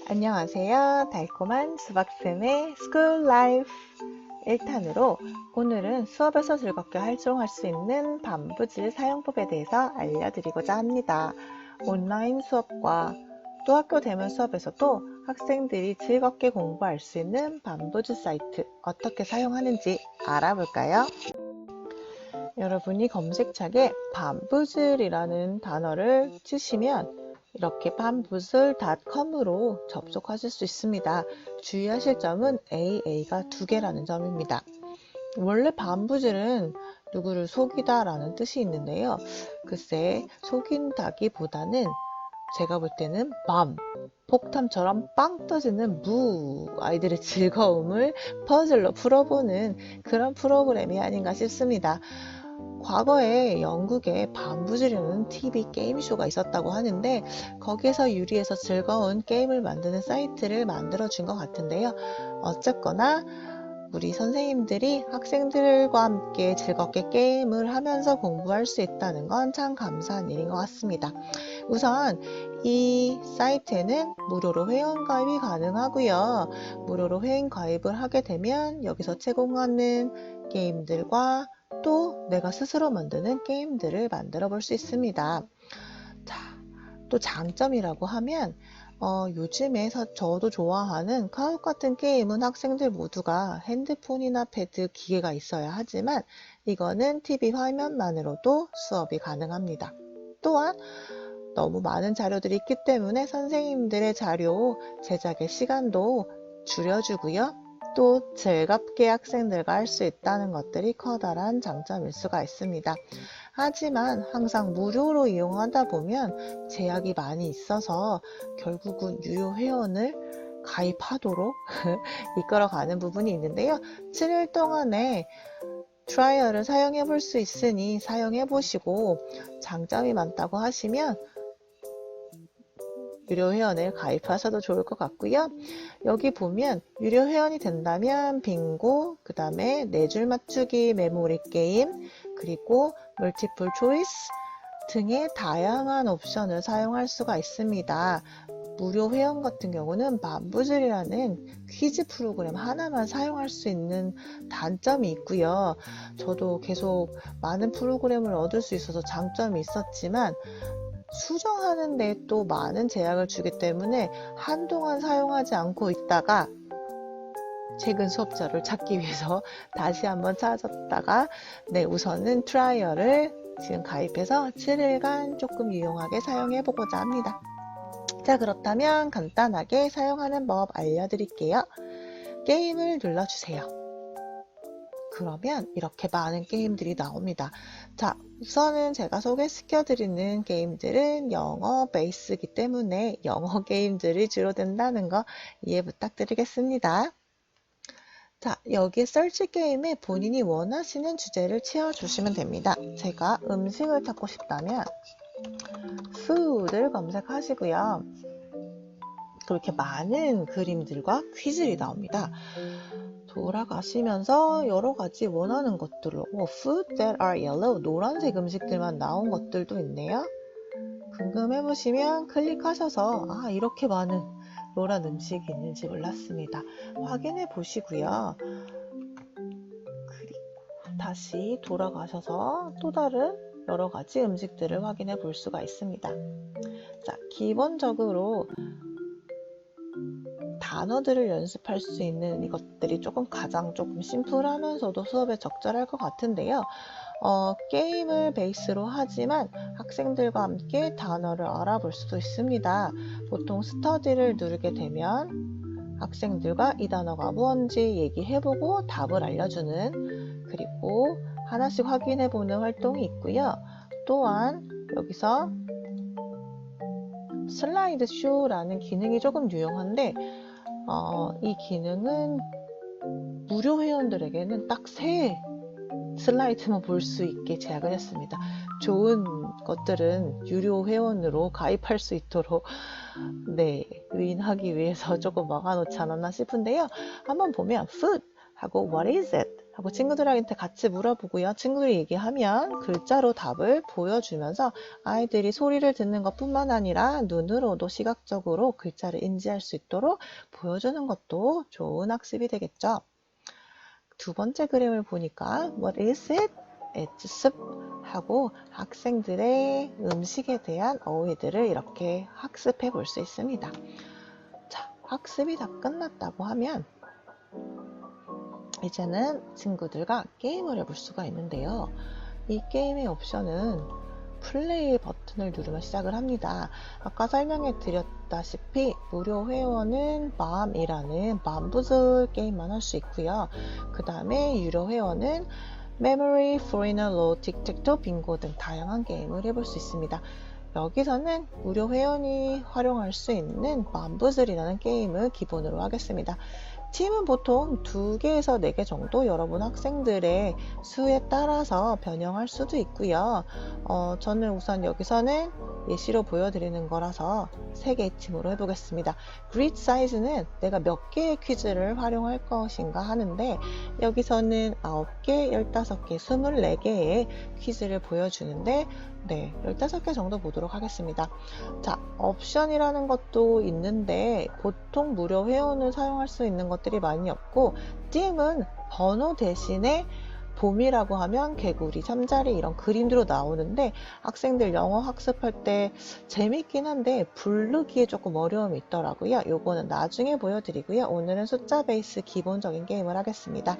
안녕하세요. 달콤한 수박쌤의 스쿨 라이프 1탄으로 오늘은 수업에서 즐겁게 활용할 수 있는 반부질 사용법에 대해서 알려드리고자 합니다. 온라인 수업과 또 학교 대면 수업에서도 학생들이 즐겁게 공부할 수 있는 반부질 사이트 어떻게 사용하는지 알아볼까요? 여러분이 검색창에 반부질이라는 단어를 치시면 이렇게 반부슬.com으로 접속하실 수 있습니다. 주의하실 점은 AA가 2개라는 점입니다. 원래 반부질은 누구를 속이다 라는 뜻이 있는데요. 글쎄 속인다기보다는 제가 볼 때는 폭탄처럼 빵 터지는 아이들의 즐거움을 퍼즐로 풀어보는 그런 프로그램이 아닌가 싶습니다. 과거에 영국에 반부질이라는 TV 게임쇼가 있었다고 하는데 거기에서 유리해서 즐거운 게임을 만드는 사이트를 만들어준 것 같은데요. 어쨌거나 우리 선생님들이 학생들과 함께 즐겁게 게임을 하면서 공부할 수 있다는 건 참 감사한 일인 것 같습니다. 우선 이 사이트에는 무료로 회원가입이 가능하고요. 무료로 회원가입을 하게 되면 여기서 제공하는 게임들과 또 내가 스스로 만드는 게임들을 만들어 볼 수 있습니다. 자, 또 장점이라고 하면 요즘에 저도 좋아하는 카카오 같은 게임은 학생들 모두가 핸드폰이나 패드 기계가 있어야 하지만 이거는 TV 화면만으로도 수업이 가능합니다. 또한 너무 많은 자료들이 있기 때문에 선생님들의 자료 제작의 시간도 줄여주고요. 또 즐겁게 학생들과 할 수 있다는 것들이 커다란 장점일 수가 있습니다. 하지만 항상 무료로 이용하다 보면 제약이 많이 있어서 결국은 유료 회원을 가입하도록 이끌어가는 부분이 있는데요. 7일 동안에 트라이얼을 사용해 볼 수 있으니 사용해 보시고 장점이 많다고 하시면 유료 회원을 가입하셔도 좋을 것 같고요. 여기 보면 유료 회원이 된다면 빙고, 그 다음에 4줄 맞추기 메모리 게임, 그리고 멀티플 초이스 등의 다양한 옵션을 사용할 수가 있습니다. 무료 회원 같은 경우는 반부질이라는 퀴즈 프로그램 하나만 사용할 수 있는 단점이 있고요. 저도 계속 많은 프로그램을 얻을 수 있어서 장점이 있었지만 수정하는 데 또 많은 제약을 주기 때문에 한동안 사용하지 않고 있다가 최근 수업자를 찾기 위해서 다시 한번 찾았다가 우선은 트라이얼을 지금 가입해서 7일간 조금 유용하게 사용해 보고자 합니다. 자, 그렇다면 간단하게 사용하는 법 알려드릴게요. 게임을 눌러주세요. 그러면 이렇게 많은 게임들이 나옵니다. 자, 우선은 제가 소개시켜드리는 게임들은 영어 베이스이기 때문에 영어 게임들이 주로 된다는 거 이해 부탁드리겠습니다. 자, 여기 서치 게임에 본인이 원하시는 주제를 채워주시면 됩니다. 제가 음식을 찾고 싶다면 food를 검색하시고요. 그렇게 많은 그림들과 퀴즈들이 나옵니다. 돌아가시면서 여러 가지 원하는 것들로 food that are yellow, 노란색 음식들만 나온 것들도 있네요. 궁금해보시면 클릭하셔서 이렇게 많은 노란 음식이 있는지 몰랐습니다. 확인해 보시고요. 그리고 다시 돌아가셔서 또 다른 여러 가지 음식들을 확인해 볼 수가 있습니다. 자, 기본적으로 단어들을 연습할 수 있는 이것들이 가장 조금 심플하면서도 수업에 적절할 것 같은데요. 게임을 베이스로 하지만 학생들과 함께 단어를 알아볼 수도 있습니다. 보통 스터디를 누르게 되면 학생들과 이 단어가 무엇인지 얘기해보고 답을 알려주는, 그리고 하나씩 확인해보는 활동이 있고요. 또한 여기서 슬라이드 쇼라는 기능이 조금 유용한데 이 기능은 무료 회원들에게는 딱 3슬라이드만 볼 수 있게 제약을 했습니다. 좋은 것들은 유료 회원으로 가입할 수 있도록 유인하기 위해서 조금 막아놓지 않았나 싶은데요. 한번 보면 food 하고 what is it? 하고 친구들한테 같이 물어보고요. 친구들이 얘기하면 글자로 답을 보여주면서 아이들이 소리를 듣는 것뿐만 아니라 눈으로도 시각적으로 글자를 인지할 수 있도록 보여주는 것도 좋은 학습이 되겠죠. 두 번째 그림을 보니까 What is it? It's soup 하고 학생들의 음식에 대한 어휘들을 이렇게 학습해 볼 수 있습니다. 자, 학습이 다 끝났다고 하면 이제는 친구들과 게임을 해볼 수가 있는데요. 이 게임의 옵션은 플레이 버튼을 누르면 시작을 합니다. 아까 설명해 드렸다시피 무료 회원은 맘이라는 맘부즈 게임만 할 수 있고요. 그 다음에 유료 회원은 메모리, 포리너, 틱택토, 빙고 등 다양한 게임을 해볼 수 있습니다. 여기서는 무료 회원이 활용할 수 있는 맘부즐이라는 게임을 기본으로 하겠습니다. 팀은 보통 2개에서 4개 정도 여러분 학생들의 수에 따라서 변형할 수도 있고요. 저는 우선 여기서는 예시로 보여드리는 거라서 3개의 팀으로 해보겠습니다. 그리드 사이즈는 내가 몇 개의 퀴즈를 활용할 것인가 하는데 여기서는 9개, 15개, 24개의 퀴즈를 보여주는데 15개 정도 보도록 하겠습니다. 자, 옵션이라는 것도 있는데 보통 무료 회원을 사용할 수 있는 것들이 많이 없고 띵은 번호 대신에 봄이라고 하면 개구리, 잠자리 이런 그림으로 나오는데 학생들 영어 학습할 때 재밌긴 한데 부르기에 조금 어려움이 있더라고요. 요거는 나중에 보여드리고요. 오늘은 숫자 베이스 기본적인 게임을 하겠습니다.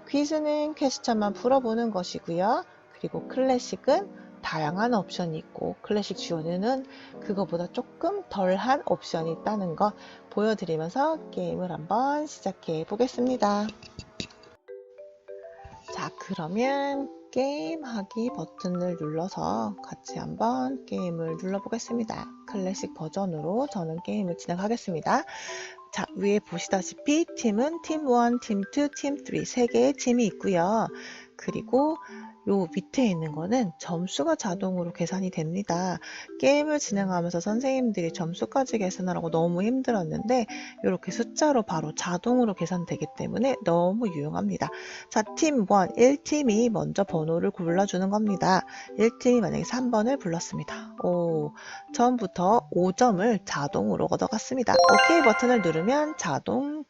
퀴즈는 퀘스천만 풀어보는 것이고요. 그리고 클래식은 다양한 옵션이 있고 클래식 주요는 그거보다 조금 덜한 옵션이 있다는 거 보여드리면서 게임을 한번 시작해 보겠습니다. 자, 그러면 게임하기 버튼을 눌러서 같이 한번 게임을 눌러보겠습니다. 클래식 버전으로 저는 게임을 진행하겠습니다. 자, 위에 보시다시피 팀은 팀 1, 팀 2, 팀 3, 3개의 팀이 있고요. 그리고 요 밑에 있는 거는 점수가 자동으로 계산이 됩니다. 게임을 진행하면서 선생님들이 점수까지 계산하라고 너무 힘들었는데 이렇게 숫자로 바로 자동으로 계산되기 때문에 너무 유용합니다. 자, 팀 1, 1팀이 먼저 번호를 골라주는 겁니다. 1팀이 만약에 3번을 불렀습니다. 처음부터 5점을 자동으로 얻어갔습니다. OK 버튼을 누르면 자동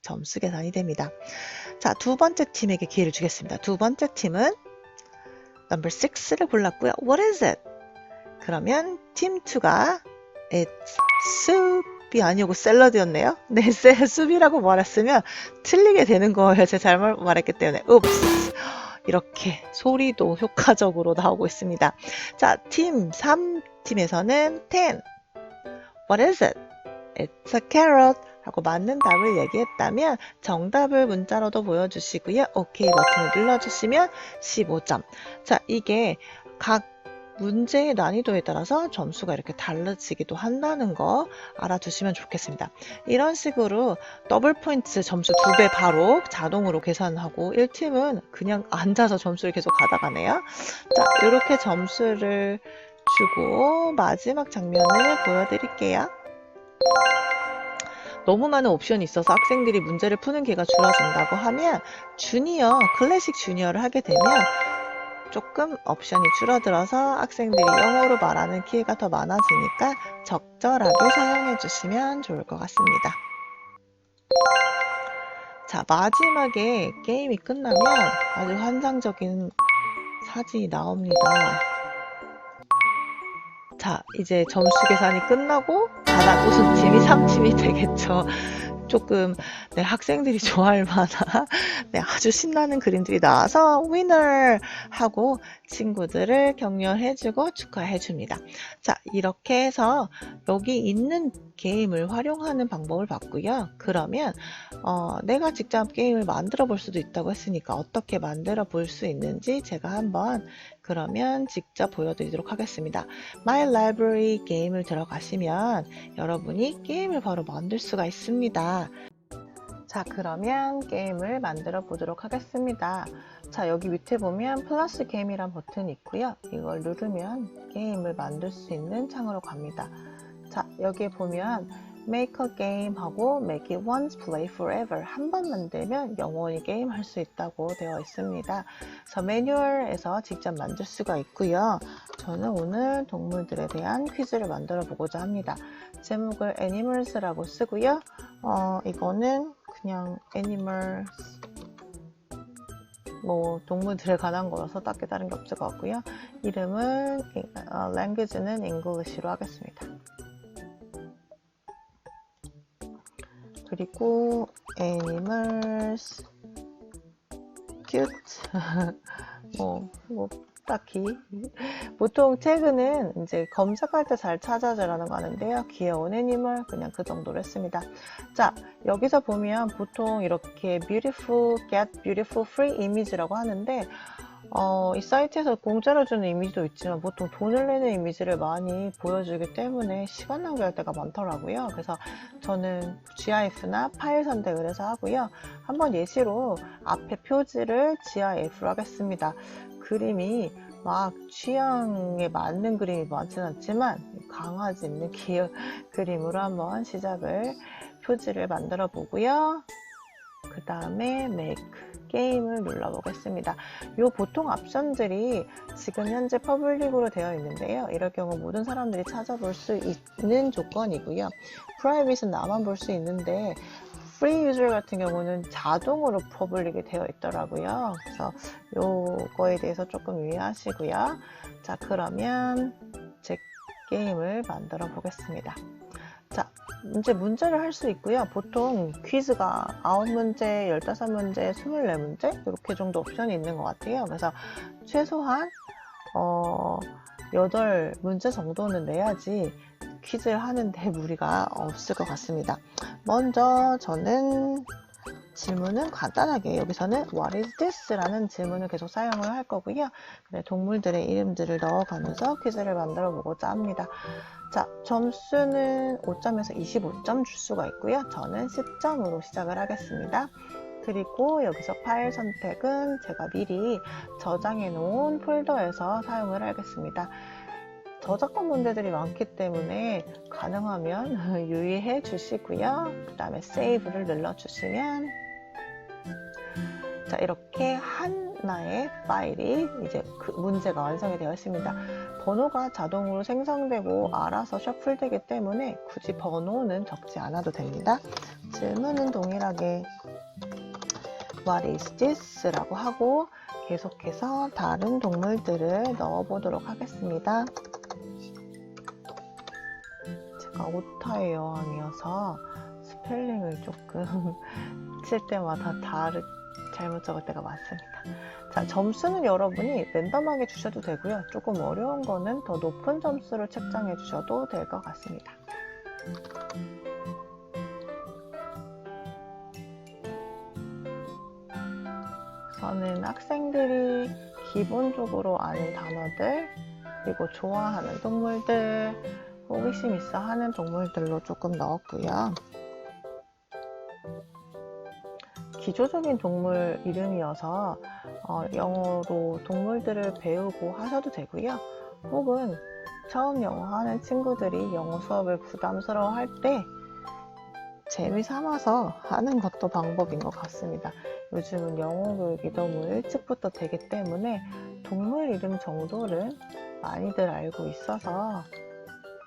점수 계산이 됩니다. 자, 두 번째 팀에게 기회를 주겠습니다. 두 번째 팀은 넘버 6를 골랐고요. What is it? 그러면 팀 2가 It's soup이 아니고 샐러드였네요. 네, soup이라고 말했으면 틀리게 되는 거예요. 제가 잘못 말했기 때문에. Oops. 이렇게 소리도 효과적으로 나오고 있습니다. 자, 팀 3팀에서는 10. What is it? It's a carrot. 하고 맞는 답을 얘기했다면 정답을 문자로도 보여주시고요. OK 버튼을 눌러주시면 15점. 자, 이게 각 문제의 난이도에 따라서 점수가 이렇게 달라지기도 한다는 거 알아두시면 좋겠습니다. 이런 식으로 더블 포인트 점수 2배 바로 자동으로 계산하고 1팀은 그냥 앉아서 점수를 계속 가져가네요. 자, 이렇게 점수를 주고 마지막 장면을 보여드릴게요. 너무 많은 옵션이 있어서 학생들이 문제를 푸는 기회가 줄어든다고 하면 주니어, 클래식 주니어를 하게 되면 조금 옵션이 줄어들어서 학생들이 영어로 말하는 기회가 더 많아지니까 적절하게 사용해 주시면 좋을 것 같습니다. 자, 마지막에 게임이 끝나면 아주 환상적인 사진이 나옵니다. 자, 이제 점수 계산이 끝나고 가장 우승팀이 3팀이 되겠죠. 조금 학생들이 좋아할 만한 아주 신나는 그림들이 나와서 위너 하고 친구들을 격려해주고 축하해줍니다. 자, 이렇게 해서 여기 있는 게임을 활용하는 방법을 봤고요. 그러면 내가 직접 게임을 만들어 볼 수도 있다고 했으니까 어떻게 만들어 볼 수 있는지 제가 한번 그러면 직접 보여드리도록 하겠습니다. My Library 게임을 들어가시면 여러분이 게임을 바로 만들 수가 있습니다. 자, 그러면 게임을 만들어 보도록 하겠습니다. 자, 여기 밑에 보면 플러스 게임이란 버튼이 있고요. 이걸 누르면 게임을 만들 수 있는 창으로 갑니다. 자, 여기에 보면 make a game 하고 make it once, play forever. 한 번 만들면 영원히 게임 할 수 있다고 되어 있습니다. 그래서 매뉴얼에서 직접 만들 수가 있고요. 저는 오늘 동물들에 대한 퀴즈를 만들어 보고자 합니다. 제목을 animals라고 쓰고요. 이거는 그냥 animals, 동물들에 관한 거라서 딱히 다른 게 없을 것 같고요. 이름은 language는 English로 하겠습니다. 그리고 animals cute 딱히 보통 최근은 이제 검색할 때 잘 찾아주라는 거 하는데요. 귀여운 애니멀 그냥 그 정도로 했습니다. 자, 여기서 보면 보통 이렇게 beautiful, get beautiful free image라고 하는데 이 사이트에서 공짜로 주는 이미지도 있지만 보통 돈을 내는 이미지를 많이 보여주기 때문에 시간 낭비할 때가 많더라고요. 그래서 저는 GIF나 파일 선택을 해서 하고요. 한번 예시로 앞에 표지를 GIF로 하겠습니다. 그림이 막 취향에 맞는 그림이 많진 않지만 강아지 있는 귀여운 그림으로 한번 표지를 만들어 보고요. 그 다음에 make 게임을 눌러 보겠습니다. 요 보통 옵션들이 지금 현재 퍼블릭으로 되어 있는데요. 이럴 경우 모든 사람들이 찾아볼 수 있는 조건이고요. 프라이빗은 나만 볼 수 있는데 프리 유저 같은 경우는 자동으로 퍼블릭이 되어 있더라고요. 그래서 요거에 대해서 조금 유의하시고요. 자, 그러면 제 게임을 만들어 보겠습니다. 자, 이제 문제를 할 수 있고요. 보통 퀴즈가 9문제, 15문제, 24문제 이렇게 정도 옵션이 있는 것 같아요. 그래서 최소한 8문제 정도는 내야지 퀴즈를 하는데 무리가 없을 것 같습니다. 먼저 저는 질문은 간단하게 여기서는 What is this? 라는 질문을 계속 사용을 할 거고요. 동물들의 이름들을 넣어가면서 퀴즈를 만들어 보고자 합니다. 자, 점수는 5점에서 25점 줄 수가 있고요. 저는 10점으로 시작을 하겠습니다. 그리고 여기서 파일 선택은 제가 미리 저장해 놓은 폴더에서 사용을 하겠습니다. 저작권 문제들이 많기 때문에 가능하면 유의해 주시고요. 그 다음에 Save를 눌러주시면 자, 이렇게 하나의 파일이 이제 그 문제가 완성이 되어 있습니다. 번호가 자동으로 생성되고 알아서 셔플되기 때문에 굳이 번호는 적지 않아도 됩니다. 질문은 동일하게 What is this? 라고 하고 계속해서 다른 동물들을 넣어보도록 하겠습니다. 제가 오타의 여왕이어서 스펠링을 조금 칠 때마다 잘못 적을 때가 많습니다. 자, 점수는 여러분이 랜덤하게 주셔도 되고요. 조금 어려운 거는 더 높은 점수를 책정해 주셔도 될 것 같습니다. 저는 학생들이 기본적으로 아는 단어들, 그리고 좋아하는 동물들, 호기심 있어 하는 동물들로 조금 넣었고요. 기초적인 동물 이름이어서 영어로 동물들을 배우고 하셔도 되고요. 혹은 처음 영어 하는 친구들이 영어 수업을 부담스러워 할 때 재미삼아서 하는 것도 방법인 것 같습니다. 요즘은 영어 교육이 너무 일찍부터 되기 때문에 동물 이름 정도는 많이들 알고 있어서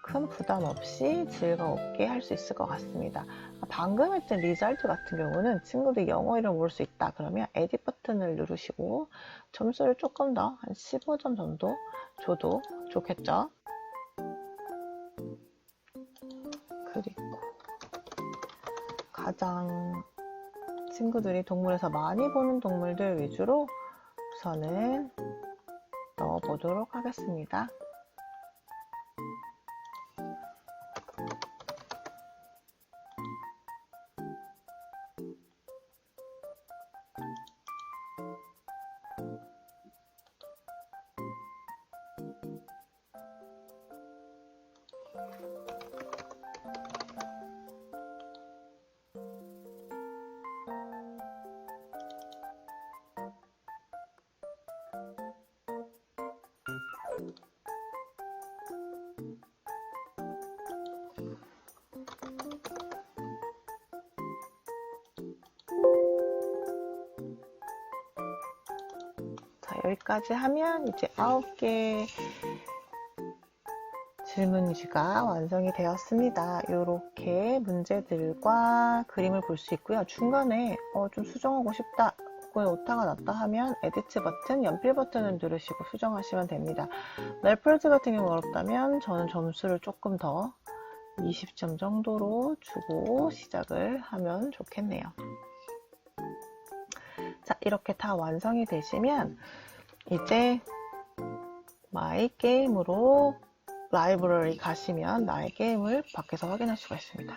큰 부담 없이 즐겁게 할 수 있을 것 같습니다. 방금 했던 리잘트 같은 경우는 친구들이 영어 이름 모를 수 있다 그러면 에딧 버튼을 누르시고 점수를 조금 더 한 15점 정도 줘도 좋겠죠. 그리고 가장 친구들이 동물에서 많이 보는 동물들 위주로 우선은 넣어보도록 하겠습니다. 자, 여기까지 하면 이제 9개 질문지가 완성이 되었습니다. 이렇게 문제들과 그림을 볼 수 있고요. 중간에 좀 수정하고 싶다, 혹은 오타가 났다 하면 에디트 버튼, 연필 버튼을 누르시고 수정하시면 됩니다. 멜프로즈 같은 경우 어렵다면 저는 점수를 조금 더 20점 정도로 주고 시작을 하면 좋겠네요. 자, 이렇게 다 완성이 되시면 이제 마이 게임으로 라이브러리 가시면 나의 게임을 밖에서 확인할 수가 있습니다.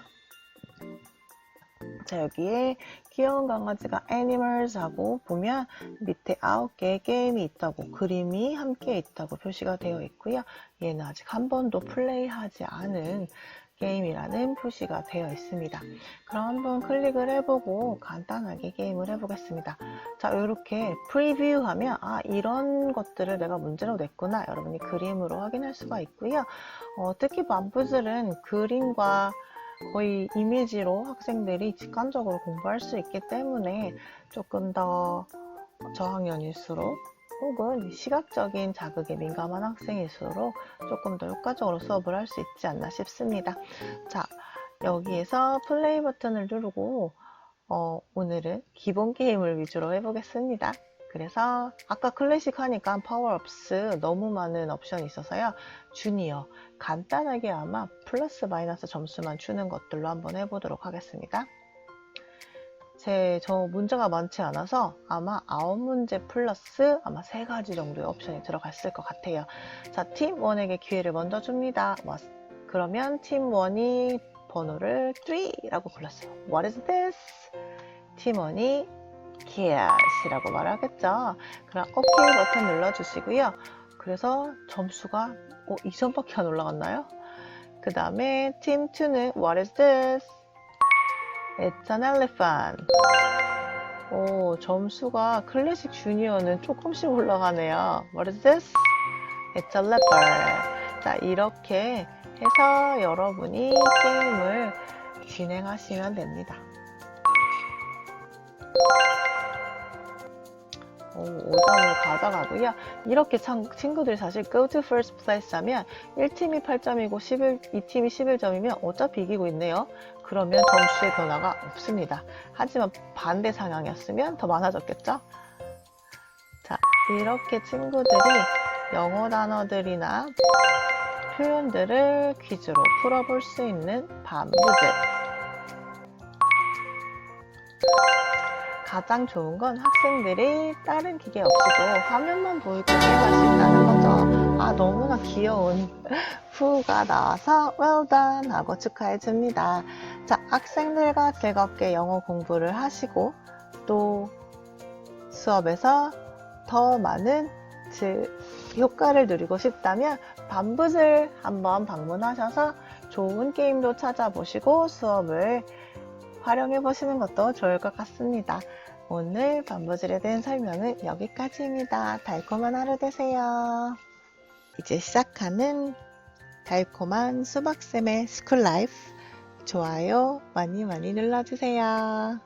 자, 여기에 귀여운 강아지가 Animals 하고 보면 밑에 9개의 게임이 있다고, 그림이 함께 있다고 표시가 되어 있고요. 얘는 아직 한 번도 플레이하지 않은 게임이라는 표시가 되어 있습니다. 그럼 한번 클릭을 해보고 간단하게 게임을 해보겠습니다. 자, 이렇게 프리뷰 하면 이런 것들을 내가 문제로 냈구나, 여러분이 그림으로 확인할 수가 있고요. 특히 반푸즐은 그림과 거의 이미지로 학생들이 직관적으로 공부할 수 있기 때문에 조금 더 저학년일수록 혹은 시각적인 자극에 민감한 학생일수록 조금 더 효과적으로 수업을 할 수 있지 않나 싶습니다. 자, 여기에서 플레이 버튼을 누르고 오늘은 기본 게임을 위주로 해보겠습니다. 그래서 아까 클래식 하니까 파워업스 너무 많은 옵션이 있어서요. 주니어, 간단하게 아마 플러스 마이너스 점수만 주는 것들로 한번 해보도록 하겠습니다. 저 문제가 많지 않아서 아마 9문제 플러스 아마 3가지 정도의 옵션이 들어갔을 것 같아요. 자, 팀 1에게 기회를 먼저 줍니다. 그러면 팀 1이 번호를 3라고 불렀어요. What is this? 팀 1이 Kiss 이라고 말하겠죠. 그럼 OK 버튼 눌러주시고요. 그래서 점수가 2점밖에 안 올라갔나요? 그 다음에 팀 2는 What is this? It's an elephant. 점수가 클래식 주니어는 조금씩 올라가네요. What is this? It's a leopard. 자, 이렇게 해서 여러분이 게임을 진행하시면 됩니다. 5점을 가져가고요. 이렇게 친구들이 사실 go to first place 하면 1팀이 8점이고 2팀이 11점이면 어차피 이기고 있네요. 그러면 점수의 변화가 없습니다. 하지만 반대 상황이었으면 더 많아졌겠죠? 자, 이렇게 친구들이 영어 단어들이나 표현들을 퀴즈로 풀어볼 수 있는 반부제. 가장 좋은 건 학생들이 다른 기계 없이도 화면만 보이고 게임할 수 있다는 거죠. 너무나 귀여운 푸가 나와서 well done 하고 축하해 줍니다. 자, 학생들과 즐겁게 영어 공부를 하시고 또 수업에서 더 많은 효과를 누리고 싶다면 반부즐 한번 방문하셔서 좋은 게임도 찾아보시고 수업을 활용해 보시는 것도 좋을 것 같습니다. 오늘 반부즐에 대한 설명은 여기까지입니다. 달콤한 하루 되세요. 이제 시작하는 달콤한 수박쌤의 스쿨라이프, 좋아요 많이 눌러주세요.